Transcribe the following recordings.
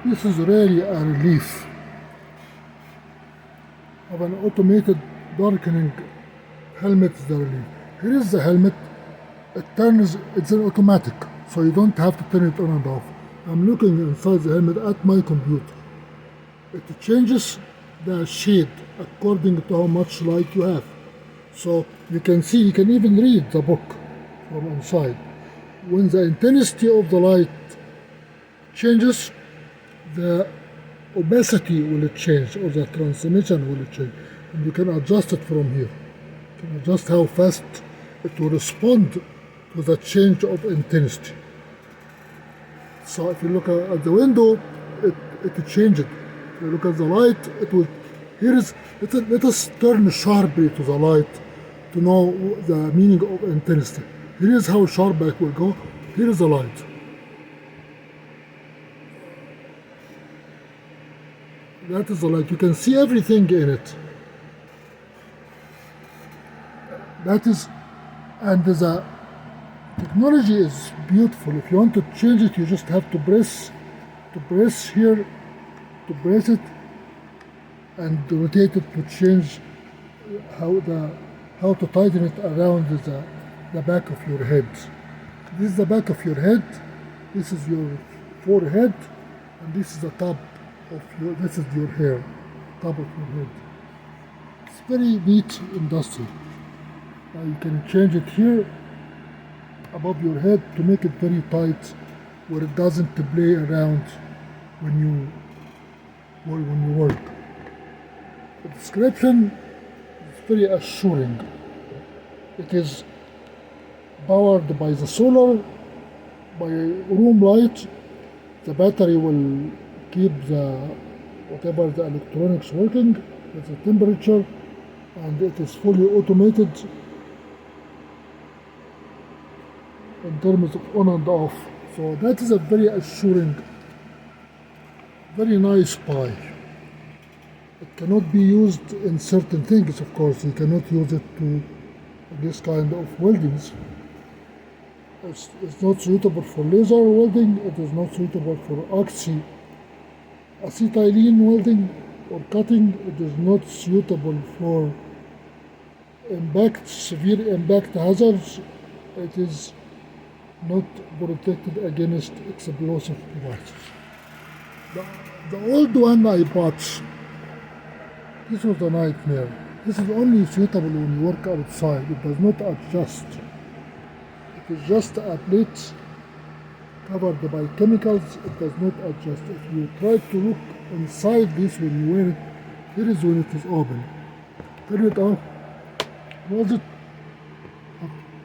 This is really a relief of an automated darkening helmet. Is the relief. Here is the helmet. It's an automatic, so you don't have to turn it on and off. I'm looking inside the helmet at my computer. It changes the shade according to how much light you have. So you can see, you can even read the book from inside. When the intensity of the light changes, the opacity will change, or the transmission will change. And you can adjust it from here. You can adjust how fast it will respond to the change of intensity. So if you look at the window, it changes. If you look at the light, it will. Let us turn sharply to the light to know the meaning of intensity. Here is how sharp it will go. Here is the light. That is the light. You can see everything in it. That is, and the technology is beautiful. If you want to change it, you just have to press here, to press it, and rotate it to change how to tighten it around the back of your head. This is the back of your head. This is your forehead, and this is the top of this is your hair, top of your head. It's very neat industry. You can change it here above your head to make it very tight, where it doesn't play around when you work. The description is very assuring. It is powered by the solar, by room light. The battery will keep whatever the electronics working with the temperature, and it is fully automated in terms of on and off. So that is a very assuring, very nice pie. It cannot be used in certain things, of course. You cannot use it to this kind of weldings. It's not suitable for laser welding. It is not suitable for acetylene welding or cutting. It is not suitable for severe impact hazards. It is not protected against explosive devices. The old one I bought, this was a nightmare. This is only suitable when you work outside. It does not adjust. It is just a plate covered by chemicals. It does not adjust. If you try to look inside this when you wear it, here is when it is open. Turn it off. Close it.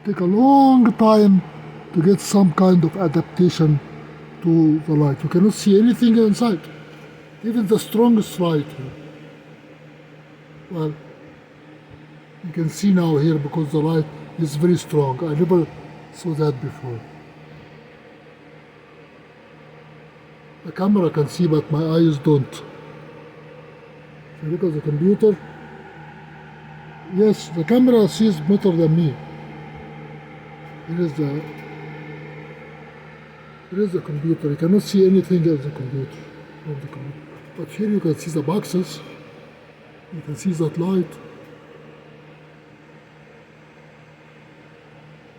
Take a long time to get some kind of adaptation to the light. You cannot see anything inside, even the strongest light here. Well, you can see now here because the light is very strong. I never saw that before. The camera can see, but my eyes don't. If you look at the computer, yes, the camera sees better than me. Here is the computer. You cannot see anything else the computer. But here you can see the boxes. You can see that light.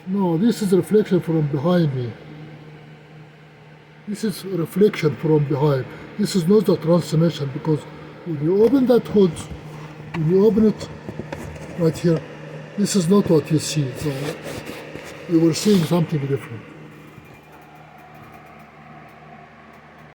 No, this is reflection from behind me. This is reflection from behind. This is not the transmission, because when you open that hood, when you open it right here, this is not what you see. So you were seeing something different.